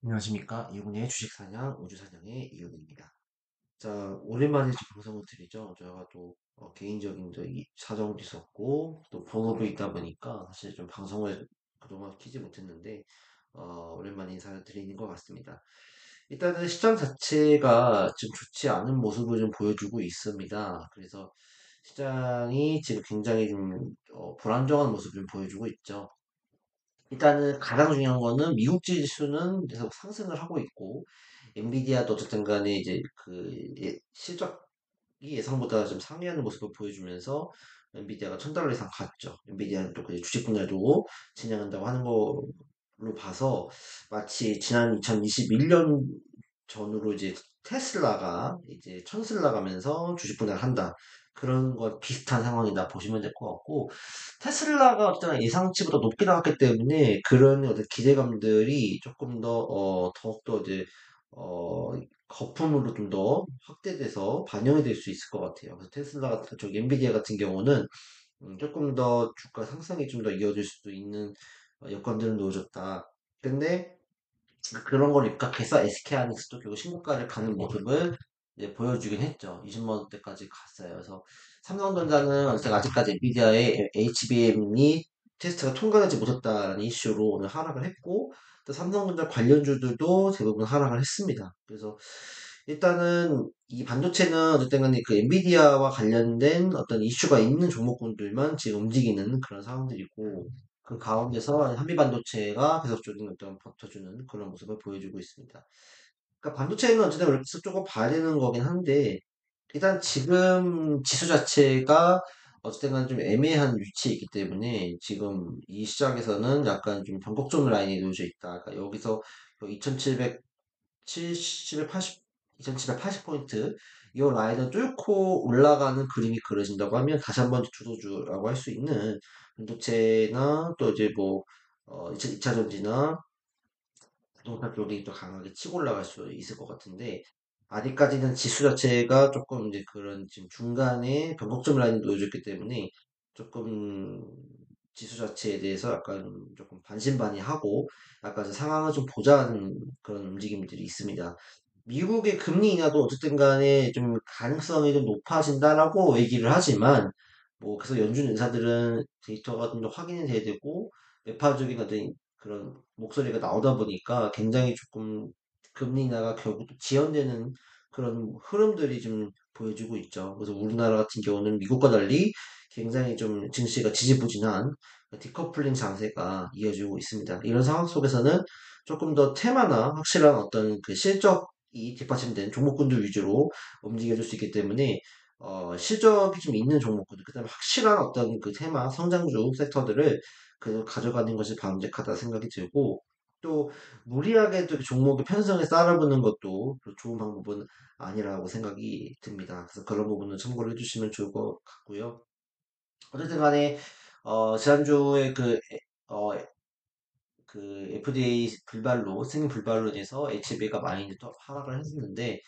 안녕하십니까. 이군의 주식사냥, 우주사냥의 이군입니다. 자, 오랜만에 지금 방송을 드리죠. 제가 또 개인적인 사정도 있었고, 또 본업이 있다 보니까 사실 좀 방송을 그동안 키지 못했는데, 오랜만에 인사를 드리는 것 같습니다. 일단은 시장 자체가 지금 좋지 않은 모습을 좀 보여주고 있습니다. 그래서 시장이 지금 굉장히 좀 불안정한 모습을 좀 보여주고 있죠. 일단은 가장 중요한 거는 미국 지수는 계속 상승을 하고 있고, 엔비디아도 어쨌든 간에 이제 실적이 예상보다 좀 상회하는 모습을 보여주면서 엔비디아가 1000달러 이상 갔죠. 엔비디아는 또 주식 분할도 진행한다고 하는 걸로 봐서 마치 지난 2021년 전으로 이제 테슬라가 이제 천슬라 가면서 주식 분할한다. 그런 거 비슷한 상황이다 보시면 될 것 같고, 테슬라가 어쨌든 예상치보다 높게 나왔기 때문에 그런 어떤 기대감들이 조금 더, 더욱더 이제, 어, 거품으로 좀 더 확대돼서 반영이 될 수 있을 것 같아요. 그래서 테슬라 같은, 저 엔비디아 같은 경우는 조금 더 주가 상승이 좀 더 이어질 수도 있는 여건들을 놓아줬다. 근데 그런 걸 입각해서 SK하이닉스도 결국 신고가를 가는 모습을 이제 보여주긴 했죠. 20만 원대까지 갔어요. 그래서 삼성전자는 아직까지 엔비디아의 HBM이 테스트가 통과하지 못했다는 이슈로 오늘 하락을 했고, 또 삼성전자 관련주들도 대부분 하락을 했습니다. 그래서 일단은 이 반도체는 어쨌든 간에 그 엔비디아와 관련된 어떤 이슈가 있는 종목군들만 지금 움직이는 그런 상황들이고, 그 가운데서 한미반도체가 계속적인 어떤 버텨주는 그런 모습을 보여주고 있습니다. 그러니까 반도체는 어쨌든 이렇게 조금 봐야 되는 거긴 한데, 일단 지금 지수 자체가 어쨌든 간 좀 애매한 위치에 있기 때문에 지금 이 시장에서는 약간 좀 변곡점 라인이 놓여져 있다. 그러니까 여기서 2770, 80, 2780포인트 이 라인을 뚫고 올라가는 그림이 그려진다고 하면 다시 한번 주도주라고 할 수 있는 반도체나 또 이제 뭐 2차 전지나 부동산 쪽이 또 강하게 치고 올라갈 수 있을 것 같은데 아직까지는 지수 자체가 조금 이제 그런 지금 중간에 변곡점 라인이 놓여졌기 때문에 조금 지수 자체에 대해서 약간 조금 반신반의하고 약간 상황을 좀 보자는 그런 움직임들이 있습니다. 미국의 금리 인하도 어쨌든 간에 좀 가능성이 좀 높아진다라고 얘기를 하지만 뭐 그래서 연준 의사들은 데이터가 좀 더 확인이 돼야 되고 매파적인 어떤 그런 목소리가 나오다 보니까 굉장히 조금 금리 인하가 결국 또 지연되는 그런 흐름들이 좀 보여지고 있죠. 그래서 우리나라 같은 경우는 미국과 달리 굉장히 좀 증시가 지지부진한 디커플링 장세가 이어지고 있습니다. 이런 상황 속에서는 조금 더 테마나 확실한 어떤 그 실적이 뒷받침된 종목군들 위주로 움직여줄 수 있기 때문에 실적이 좀 있는 종목군들, 그다음에 확실한 어떤 그 테마 성장주 섹터들을 그 가져가는 것이 바람직하다 생각이 들고 또 무리하게 또 종목의 편성에 쌓아보는 것도 좋은 방법은 아니라고 생각이 듭니다. 그래서 그런 부분은 참고를 해주시면 좋을 것 같고요. 어쨌든 간에 지난주에 어, FDA 불발로 승인 불발로 인해서 HB가 많이 또 하락을 했었는데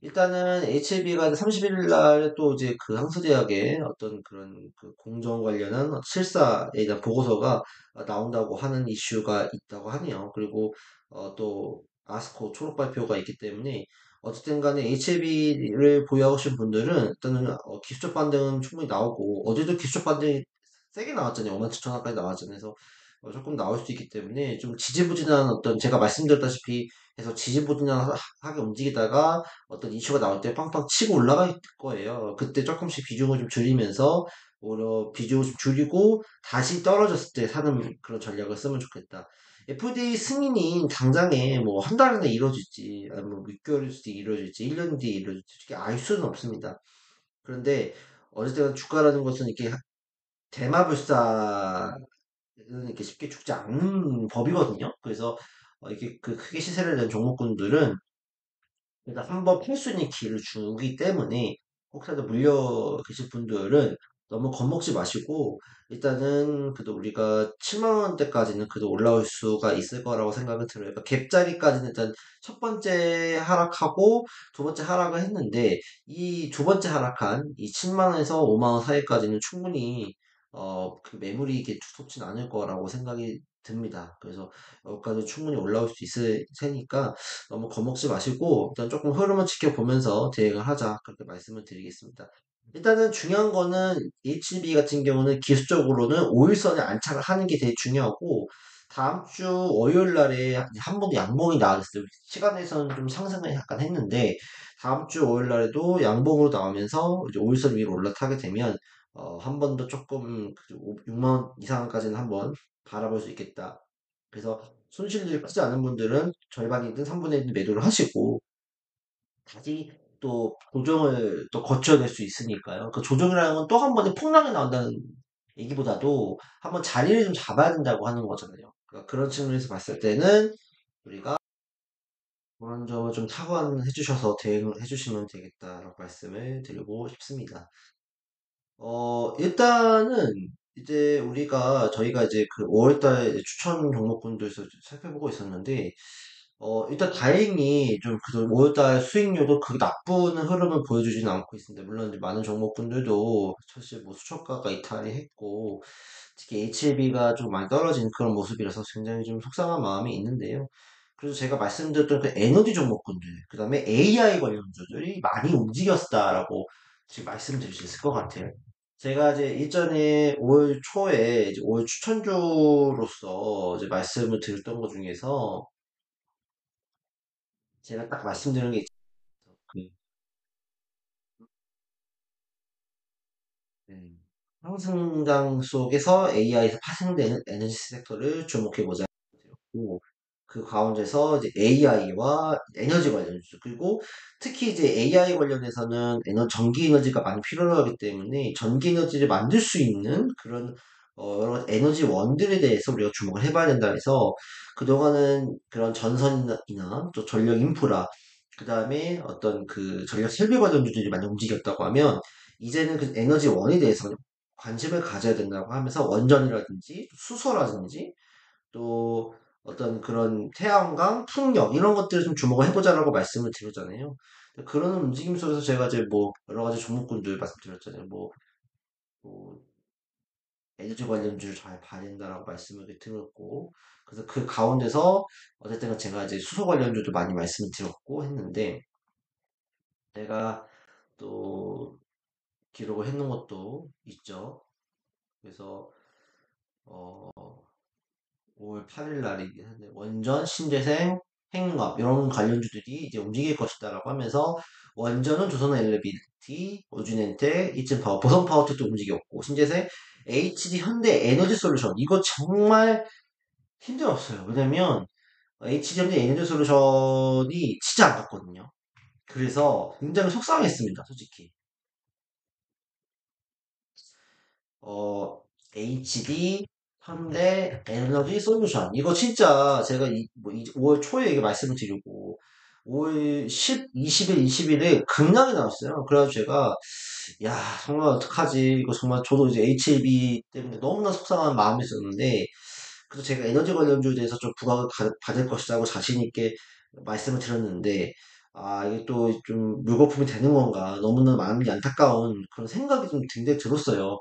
일단은 HLB가 31일 날 또 이제 그 항서대학의 어떤 그런 그 공정 관련한 실사에 대한 보고서가 나온다고 하는 이슈가 있다고 하네요. 그리고 또 아스코 초록 발표가 있기 때문에 어쨌든 간에 HLB를 보유하신 분들은 일단은 기술적 반등은 충분히 나오고 어제도 기술적 반등이 세게 나왔잖아요. 57,000원까지 나왔잖아요. 그래서 조금 나올 수 있기 때문에 좀 지지부진한 어떤 제가 말씀드렸다시피 해서 지지부진하게 움직이다가 어떤 이슈가 나올 때 빵빵 치고 올라갈 거예요. 그때 조금씩 비중을 좀 줄이면서 오히려 비중을 좀 줄이고 다시 떨어졌을 때 사는 그런 전략을 쓰면 좋겠다. FDA 승인이 당장에 뭐 한 달 안에 이루어질지 아니면 6개월 뒤에 이루어질지 1년 뒤에 이루어질지 솔직히 알 수는 없습니다. 그런데 어쨌든 주가라는 것은 이렇게 대마불사는 이렇게 쉽게 죽지 않는 법이거든요. 그래서 이렇게 그 크게 시세를 낸 종목군들은 그러니까 한번 풀 수 있는 기회를 주기 때문에 혹시라도 물려 계실 분들은 너무 겁먹지 마시고 일단은 그래도 우리가 7만 원대까지는 그래도 올라올 수가 있을 거라고 생각을 들어요. 그러니까 갭자리까지는 일단 첫 번째 하락하고 두 번째 하락을 했는데 이 두 번째 하락한 이 7만 원에서 5만 원 사이까지는 충분히 그 매물이 이게 두텁진 않을 거라고 생각이 듭니다. 그래서 여기까지 충분히 올라올 수 있을 테니까 너무 겁먹지 마시고 일단 조금 흐름을 지켜보면서 대응을 하자 그렇게 말씀을 드리겠습니다. 일단은 중요한 거는 HB 같은 경우는 기술적으로는 5일선에 안착을 하는 게 되게 중요하고 다음 주 월요일 날에 한 번 더 양봉이 나왔어요. 시간에서는 좀 상승을 약간 했는데 다음 주 월요일 날에도 양봉으로 나오면서 이제 5일선 위로 올라타게 되면 한 번 더 조금 6만 원 이상까지는 한번 바라볼 수 있겠다. 그래서 손실이 크지 않은 분들은 절반이든 3분의 1은 매도를 하시고 다시 또 조정을 또 거쳐낼 수 있으니까요. 그 조정이라는 건 또 한 번의 폭락이 나온다는 얘기보다도 한번 자리를 좀 잡아야 된다고 하는 거잖아요. 그러니까 그런 측면에서 봤을 때는 우리가 그런 점을 좀 참고해 주셔서 대응을 해주시면 되겠다라고 말씀을 드리고 싶습니다. 일단은 이제 저희가 이제 그 5월달 추천 종목군들에서 살펴보고 있었는데, 일단 다행히 좀 그 5월달 수익률도 그 나쁜 흐름을 보여주지는 않고 있습니다. 물론 이제 많은 종목군들도 사실 뭐 수초가가 이탈이 했고, 특히 HLB가 좀 많이 떨어진 그런 모습이라서 굉장히 좀 속상한 마음이 있는데요. 그래서 제가 말씀드렸던 그 에너지 종목군들, 그 다음에 AI 관련주들이 많이 움직였다라고 지금 말씀드릴 수 있을 것 같아요. 제가 이제 이전에 올 초에 이제 올 추천주로서 이제 말씀을 드렸던 것 중에서 제가 딱 말씀드린 게 있죠. 그, 네. 상승장 속에서 AI에서 파생되는 에너지 섹터를 주목해보자. 있고, 그 가운데서 이제 AI와 에너지 관련주 그리고 특히 이제 AI 관련해서는 전기 에너지가 많이 필요로 하기 때문에 전기 에너지를 만들 수 있는 그런 여러 에너지 원들에 대해서 우리가 주목을 해봐야 된다 해서 그동안은 그런 전선이나 또 전력 인프라 그 다음에 어떤 그 전력 설비 관련주들이 많이 움직였다고 하면 이제는 그 에너지 원에 대해서 관심을 가져야 된다고 하면서 원전이라든지 수소라든지 또 어떤 그런 태양광, 풍력 이런 것들을 좀 주목을 해보자라고 말씀을 드렸잖아요. 그런 움직임 속에서 제가 이제 뭐 여러 가지 종목군들 말씀드렸잖아요. 뭐 에너지 관련주를 잘 봐야 된다라고 말씀을 드렸고 그래서 그 가운데서 어쨌든 제가 이제 수소 관련주도 많이 말씀을 드렸고 했는데 제가 또 기록을 해놓은 것도 있죠. 그래서 어, 5월 8일 날이긴 한데 원전, 신재생, 핵융합 이런 관련주들이 이제 움직일 것이다라고 하면서 원전은 조선엘리비티, 오진엔텍, 이층파워, 보성파워텍도 움직였고 신재생, HD 현대 에너지 솔루션 이거 정말 힘들었어요. 왜냐면 HD 현대 에너지 솔루션이 진짜 안 갔거든요. 그래서 굉장히 속상했습니다, 솔직히. 어, HD, 현대, 에너지 솔루션. 이거 진짜 제가 5월 초에 이게 말씀을 드리고, 5월 10, 20일, 21일에 급락이 나왔어요. 그래가지고 제가, 야, 정말 어떡하지. 이거 정말 저도 이제 HLB 때문에 너무나 속상한 마음이 있었는데, 그래서 제가 에너지 관련주에 대해서 좀 부각을 받을 것이라고 자신있게 말씀을 드렸는데, 아, 이게 또 좀 물거품이 되는 건가. 너무나 마음이 안타까운 그런 생각이 좀 굉장히 들었어요.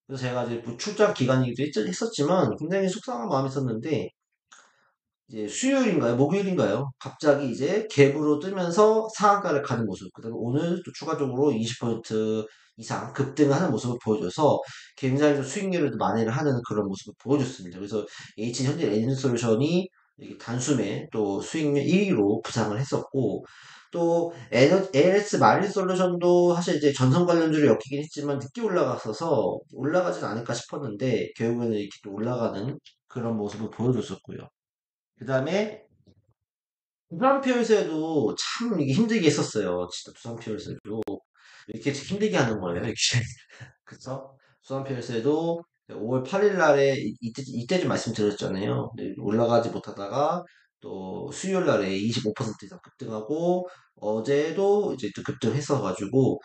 그래서 제가 이제 뭐 출장 기간이기도 했었지만 굉장히 속상한 마음이 있었는데 이제 수요일인가요? 목요일인가요? 갑자기 이제 갭으로 뜨면서 상한가를 가는 모습. 그다음에 오늘 또 추가적으로 20% 이상 급등하는 모습을 보여줘서 굉장히 좀 수익률을 만회를 하는 그런 모습을 보여줬습니다. 그래서 H현대 에너지솔루션이 이렇게 단숨에 또 수익률 1위로 부상을 했었고 또 ALS 마린 솔루션도 사실 이제 전선 관련주를 엮이긴 했지만 늦게 올라갔어서 올라가진 않을까 싶었는데 결국에는 이렇게 또 올라가는 그런 모습을 보여줬었고요. 그 다음에 두산 피올스에도 참 이게 힘들게 했었어요. 진짜 두산 피올스도 이렇게 힘들게 하는 거예요. 이게 그쵸? 두산 피올스에도 5월 8일 날에 이때 좀 말씀드렸잖아요. 근데 올라가지 못하다가 또 수요일 날에 25% 이상 급등하고 어제도 이제 또 급등했어가지고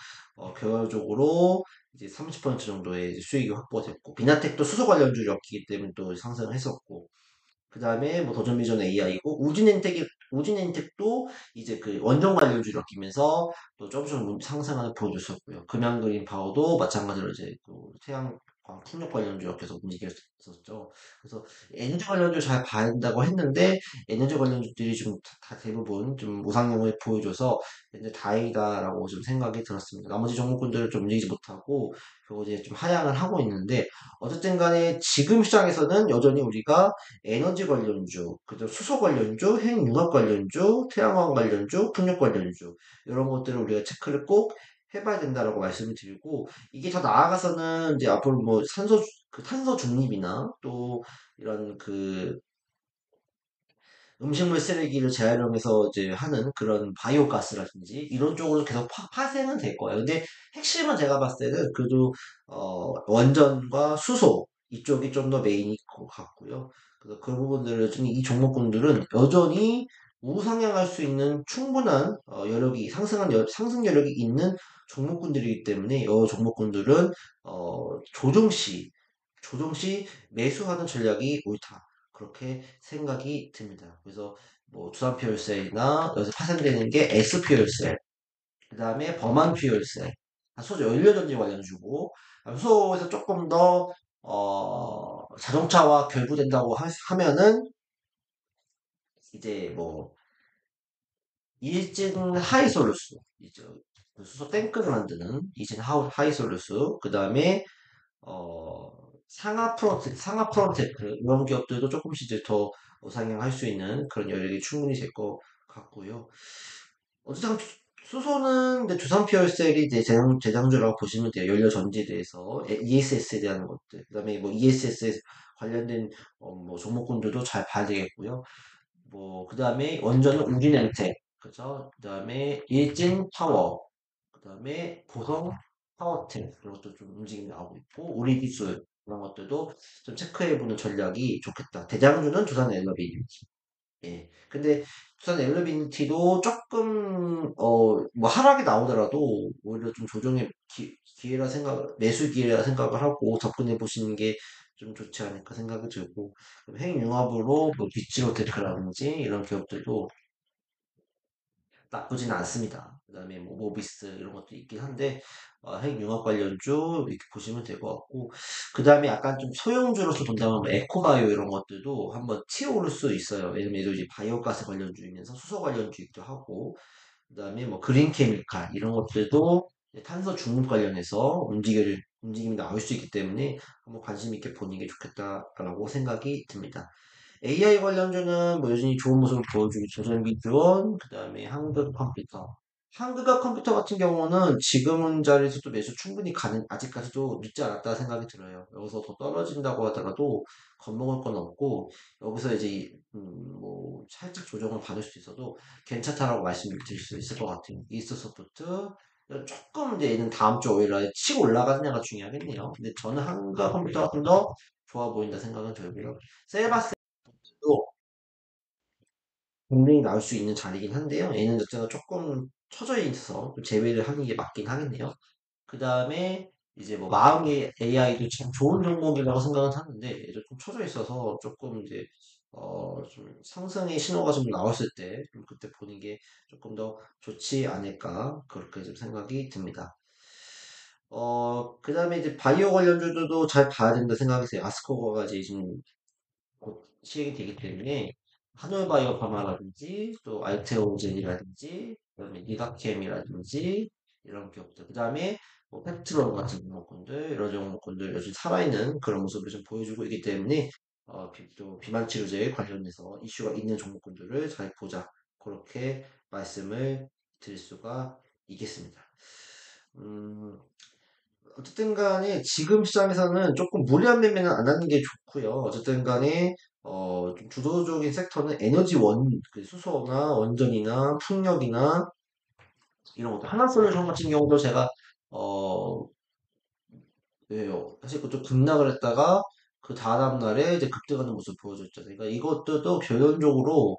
결과적으로 이제 30% 정도의 이제 수익이 확보됐고 비나텍도 수소 관련주였기 때문에 또 상승을 했었고 그 다음에 뭐 도전비전 AI고 우진엔텍도 이제 그 원전 관련주를 끼면서 또 조금씩 상승을 보여줬었고요. 금양그린 파워도 마찬가지로 이제 그 태양 풍력 관련주가 계속 움직였었죠. 그래서 에너지 관련주 잘 봐야 된다고 했는데 에너지 관련주들이 좀 다 대부분 좀 우상향을 보여줘서 이제 다행이다라고 좀 생각이 들었습니다. 나머지 종목군들은 좀 움직이지 못하고 결국 이제 좀 하향을 하고 있는데 어쨌든 간에 지금 시장에서는 여전히 우리가 에너지 관련주, 그죠? 수소 관련주, 핵융합 관련주, 태양광 관련주, 풍력 관련주 이런 것들을 우리가 체크를 꼭 해봐야 된다라고 말씀을 드리고 이게 더 나아가서는 이제 앞으로 뭐 탄소 중립이나 또 이런 그 음식물 쓰레기를 재활용해서 이제 하는 그런 바이오가스라든지 이런 쪽으로 계속 파생은 될 거예요. 근데 핵심은 제가 봤을 때는 그래도 원전과 수소 이쪽이 좀 더 메인일 것 같고요. 그래서 그 부분들을 좀 이 종목군들은 여전히 우상향할 수 있는 충분한 여력이 상승 여력이 있는 종목군들이기 때문에 이 종목군들은 조정시 매수하는 전략이 옳다. 그렇게 생각이 듭니다. 그래서 뭐 두산 퓨얼셀이나 여기서 파생되는 게 S 퓨얼셀, 그 다음에 범한 퓨얼셀, 소재 연료전지 관련주고 수소에서 조금 더 자동차와 결부된다고 하면은 이제 뭐 일진 하이솔루스, 이제 그 수소 탱크를 만드는 이진 하이솔루스, 그 다음에 어, 상하 프론테크 이런 기업들도 조금씩 이제 더 우상향할 수 있는 그런 여력이 충분히 될 것 같고요. 어쨌든 수소는 이제 두산 피얼셀이 이제 재장주라고 보시면 돼요. 연료 전지에 대해서 ESS에 대한 것들, 그다음에 뭐 ESS에 관련된 뭐 종목군들도 잘 봐야 되겠고요. 뭐 그다음에 원전은 우리엔텍, 그죠? 그다음에 일진 파워, 그다음에 보성 파워텍 이런 것도 좀 움직임이 나오고 있고 우리 기술 그런 것들도 좀 체크해보는 전략이 좋겠다. 대장주는 두산 엘러비니티. 예. 근데 두산 엘러비니티도 조금 뭐 하락이 나오더라도 오히려 좀 조정의 기회라 매수 기회라 생각을 하고 접근해 보시는 게 좀 좋지 않을까 생각이 들고 핵융합으로 뭐 비치로테크라든지 이런 기업들도 나쁘진 않습니다. 그 다음에 뭐 모비스 이런 것도 있긴 한데 핵융합 관련주 이렇게 보시면 될 것 같고 그 다음에 약간 좀 소형주로서 본다면 뭐 에코바이오 이런 것들도 한번 튀어오를 수 있어요. 왜냐면 얘도 이제 바이오가스 관련주이면서 수소 관련주이기도 하고 그 다음에 뭐 그린 케미칼 이런 것들도 이제 탄소 중립 관련해서 움직임이 나올 수 있기 때문에 한번 관심 있게 보는 게 좋겠다라고 생각이 듭니다. AI 관련주는 뭐 여전히 좋은 모습을 보여주고 조선비 드론, 그 다음에 한국 컴퓨터. 한국어 컴퓨터 같은 경우는 지금 자리에서도 매수 충분히 아직까지도 늦지 않았다 생각이 들어요. 여기서 더 떨어진다고 하더라도 겁먹을 건 없고, 여기서 이제, 뭐, 살짝 조정을 받을 수 있어도 괜찮다라고 말씀을 드릴 수 있을 것 같아요. 이스소프트, 조금 이제 얘는 다음 주 오히려 치고 올라가느냐가 중요하겠네요. 근데 저는 한국어 컴퓨터가 좀 더 좋아 보인다 생각은 들고요. 셀바스 도 분명히 나올 수 있는 자리긴 한데요. 얘는 자체가 조금 처져 있어서 좀 제외를 하는 게 맞긴 하겠네요. 그 다음에 이제 뭐 마음의 AI도 참 좋은 종목이라고 생각은 하는데 얘도 좀 처져 있어서 조금 이제 좀 상승의 신호가 좀 나왔을 때 좀 그때 보는 게 조금 더 좋지 않을까 그렇게 좀 생각이 듭니다. 그 다음에 이제 바이오 관련주들도 잘 봐야 된다 생각이 돼요. 아스코버가 이제 지금 곧 시행이 되기 때문에 한올바이오 파마라든지 또 알테오젠이라든지 그다음에 니다캠이라든지 이런 기업들 그다음에 뭐 팩트론 같은 종목군들 이런 종목군들 요즘 살아있는 그런 모습을 좀 보여주고 있기 때문에 또 비만 치료제에 관련해서 이슈가 있는 종목군들을 잘 보자 그렇게 말씀을 드릴 수가 있겠습니다. 음, 어쨌든 간에 지금 시장에서는 조금 무리한 매매는 안 하는 게 좋고요. 어쨌든 간에 좀 주도적인 섹터는 그 수소나 원전이나 풍력이나 이런 것도 하나솔루션 같은 경우도 제가 어, 왜요? 사실 그쪽 급락을 했다가 그 다음 날에 이제 급등하는 모습 보여줬잖아요. 그러니까 이것들도 결론적으로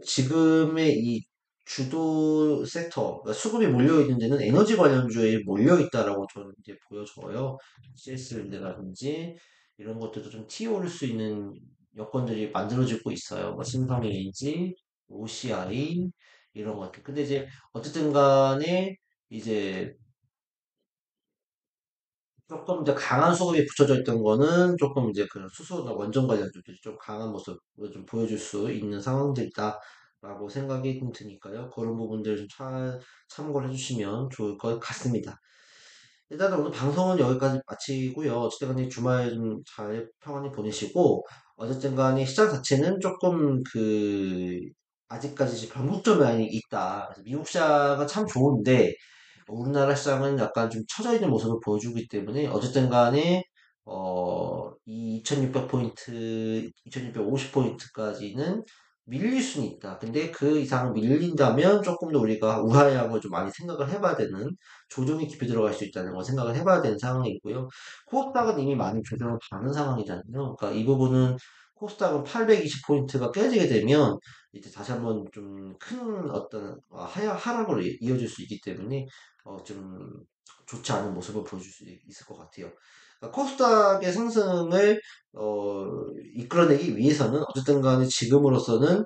지금의 이 주도 섹터, 그러니까 수급이 몰려있는 데는 에너지 관련주에 몰려있다라고 저는 이제 보여져요. CS랜드라든지 이런 것들도 좀 튀어오를 수 있는 여건들이 만들어지고 있어요. 뭐 신성일인지, OCI 이런 것들. 근데 이제 어쨌든 간에 이제 조금 이제 강한 수급이 붙여져 있던 거는 조금 이제 그 수소나 원전 관련주들이 좀 강한 모습을 좀 보여줄 수 있는 상황들이다라고 생각이 좀 드니까요. 그런 부분들 좀 참고를 해주시면 좋을 것 같습니다. 일단은 오늘 방송은 여기까지 마치고요. 어쨌든 간에 주말 좀 잘 평안히 보내시고, 어쨌든 간에 시장 자체는 조금 아직까지 변곡점이 있다. 그래서 미국 시장은 참 좋은데, 우리나라 시장은 약간 좀 처져 있는 모습을 보여주기 때문에, 어쨌든 간에, 이 2600포인트, 2650포인트까지는 밀릴 수는 있다. 근데 그 이상 밀린다면 조금 더 우리가 우하향을 좀 많이 생각을 해봐야 되는 조정이 깊이 들어갈 수 있다는 걸 생각을 해봐야 되는 상황이고요. 코스닥은 이미 많이 조정을 받는 상황이잖아요. 그러니까 이 부분은 코스닥은 820포인트가 깨지게 되면 이제 다시 한번 좀 큰 어떤 하락으로 이어질 수 있기 때문에 좀 좋지 않은 모습을 보여줄 수 있을 것 같아요. 그러니까 코스닥의 상승을 이끌어내기 위해서는 어쨌든 간에 지금으로서는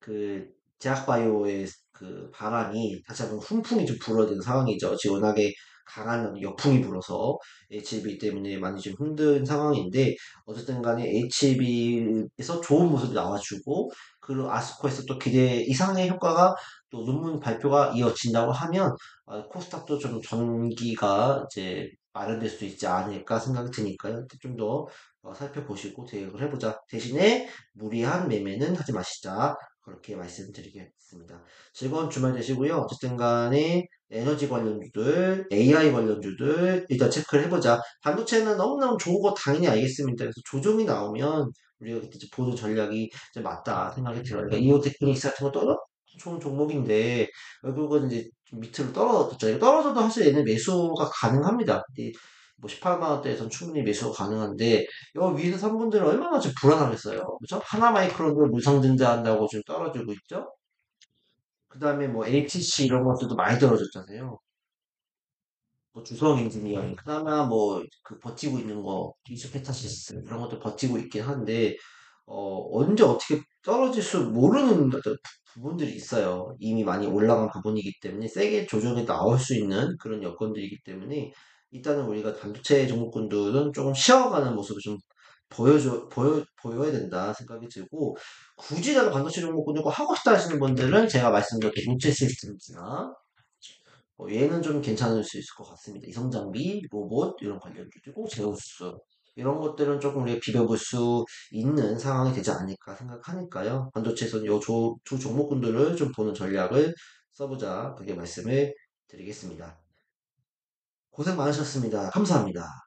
그 제약바이오의 그 바람이 다시 한번 훈풍이 좀 불어야 되는 상황이죠. 지원하게 강한 역풍이 불어서 HB 때문에 많이 좀 힘든 상황인데 어쨌든 간에 HB에서 좋은 모습이 나와주고 그리고 아스코에서 또 기대 이상의 효과가 또 논문 발표가 이어진다고 하면 코스닥도 좀 전기가 이제 마련될 수 있지 않을까 생각이 드니까요. 좀 더 살펴보시고 대응을 해보자. 대신에 무리한 매매는 하지 마시자. 그렇게 말씀드리겠습니다. 즐거운 주말 되시고요. 어쨌든 간에 에너지 관련주들, AI 관련주들 일단 체크를 해보자. 반도체는 너무너무 좋은 거 당연히 알겠습니다. 그래서 조정이 나오면 우리가 그때 이제 보는 전략이 이제 맞다 생각이 들어요. 그러니까 이오 테크닉스 같은 것도 좋은 종목인데 결국은 이제 좀 밑으로 떨어졌잖아요. 떨어져도 사실 얘는 매수가 가능합니다. 뭐 18만 원대에선 충분히 매수가 가능한데 여기 위에서 3분들은 얼마나 좀 불안하겠어요. 그죠? 하나마이크론도 무상증자 한다고 지금 떨어지고 있죠? 그 다음에 뭐 HC 이런 것들도 많이 떨어졌잖아요. 뭐 주성 엔지니어링, 그나마 뭐 그 버티고 있는 거, 이수페타시스 이런 것도 버티고 있긴 한데, 언제 어떻게 떨어질 수 모르는 어떤 부분들이 있어요. 이미 많이 올라간 부분이기 때문에 세게 조정이 나올 수 있는 그런 여건들이기 때문에 일단은 우리가 반도체 종목군들은 조금 쉬어가는 모습을 좀 보여야 된다 생각이 들고, 굳이 내가 반도체 종목군을 꼭 하고 싶다 하시는 분들은 제가 말씀드렸던 인체 시스템즈나 얘는 좀 괜찮을 수 있을 것 같습니다. 이성장비, 로봇 이런 관련주고 제우스 이런 것들은 조금 우리가 비벼볼 수 있는 상황이 되지 않을까 생각하니까요. 반도체에서는 두 종목군들을 좀 보는 전략을 써보자 그게 말씀을 드리겠습니다. 고생 많으셨습니다. 감사합니다.